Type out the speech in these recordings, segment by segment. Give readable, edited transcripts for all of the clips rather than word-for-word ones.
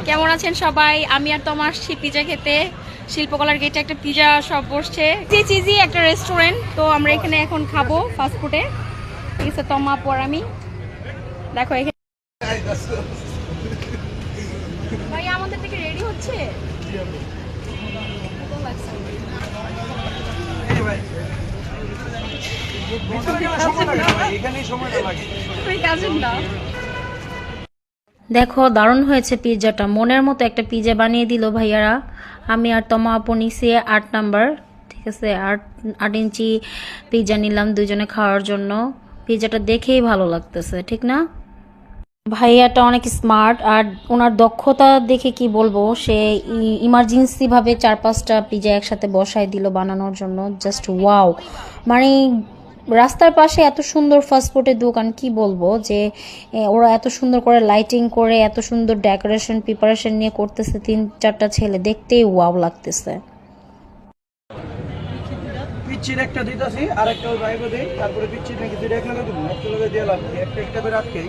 কেমন আছেন সবাই? আমি আর তোমার আসছি পিজা খেতে। শিল্পকলার গেটে একটা পিজা শপ বসছে, চিজি একটা রেস্টুরেন্ট। তো আমরা এখানে এখন খাবো ফাস্ট ফুডে। ঠিক আছে, তোমা পর আমি দেখো এখানে ভাই আমাদের থেকে রেডি হচ্ছে। দেখো দারুণ হয়েছে পিৎজাটা, মনের মতো একটা পিৎজা বানিয়ে দিল ভাইয়ারা। আমি আর তোমা আপু নিছি 8 নাম্বার। ঠিক আছে, 8 ইঞ্চি পিৎজা নিলাম দুজনে খাওয়ার জন্য। পিৎজাটা দেখেই ভালো লাগতেছে, ঠিক না? ভাইয়াটা অনেক স্মার্ট, আর ওনার দক্ষতা দেখে কি বলবো, সে ইমার্জেন্সি ভাবে 4-5টা পিৎজা একসাথে বসায় দিল বানানোর জন্য। Just wow! মানে রাস্তার পাশে এত সুন্দর ফাস্টফুডের দোকান, কি বলবো যে ওরা এত সুন্দর করে লাইটিং করে এত সুন্দর ডেকোরেশন প্রিপারেশন নিয়ে করতেছে। 3-4টা ছেলে, দেখতেই ওয়াও লাগতেছে। পিচ্ছির একটা দিতাছি আর একটা ওই বাইরে দেই, তারপরে পিচ্ছির নাকি দুইটা এক লগে দেবো, একটা লগে দিয়ে লাভ একটা একটা করে আটকেই,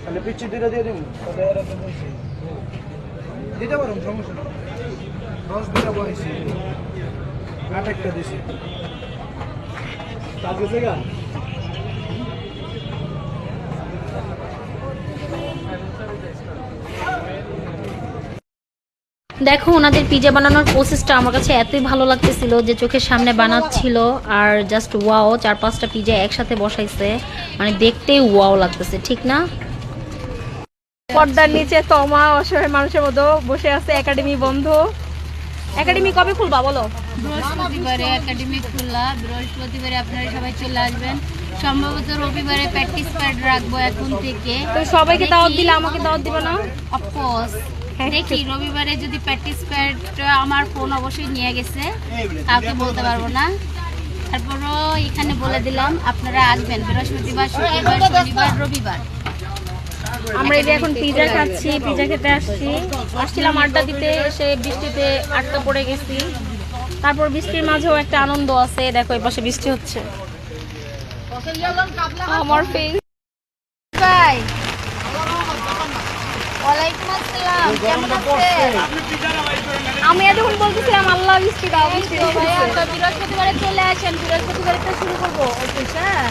তাহলে পিচ্ছির দুইটা দিয়ে দেবো, তাহলে আর একটা বলছি দিতে পারো, সমস্যা নেই। 10 দুইটা বয়সী 8 একটা দিছি কাজ গেছে গা। দেখো ওনাদের পিজা বানানোর প্রসেসটা আমার কাছে এতই ভালো লাগতেছিল যে চোখের সামনে বানাচ্ছিল, আর জাস্ট ওয়াও! 4-5টা পিজা একসাথে বসাইছে, মানে দেখতেই ওয়াও লাগতেছে, ঠিক না? পর্দার নিচে তোমা অসহায় মানুষের মতো বসে আছে। একাডেমি বন্ধ। একাডেমি কবে খুলবা বলো? বৃহস্পতিবারে একাডেমি খোলা, বৃহস্পতিবারে আপনারা সবাই চলে আসবেন। সম্ভবত রবিবারে প্র্যাকটিস প্যাড রাখবো এখন থেকে। তো সবাইকে দাওয়াত দিলে আমাকে দাওয়াত দিবা না? অফকোর্স, দেখি রবিবারে যদি প্র্যাকটিস প্যাড, আমার ফোন অবশ্যই নিয়ে গেছে, কাউকে বলতে পারবো না। তারপরও এখানে বলে দিলাম আপনারা আসবেন বৃহস্পতিবার, শুক্রবার, শনিবার, রবিবার। আমরা এই যে এখন পিজা খাচ্ছি, পিজা খেতে আসছিলাম আড্ডা দিতে, এসে বৃষ্টিতে আটকা পড়ে গেছি। তারপর বৃষ্টির মাঝেও একটা আনন্দ আছে। দেখো এই পাশে বৃষ্টি হচ্ছে। আমার ফেস ভাই, ওয়ালাইকুম আসসালাম, কেমন আছেন? আমি এতক্ষণ বলতেছিলাম আল্লাহ বৃষ্টি দাও, বৃষ্টি দাও। ভাই, আমরা বৃহস্পতিবারে চলে আসেন, বৃহস্পতিবারে তো শুরু করবো অফিস। হ্যাঁ।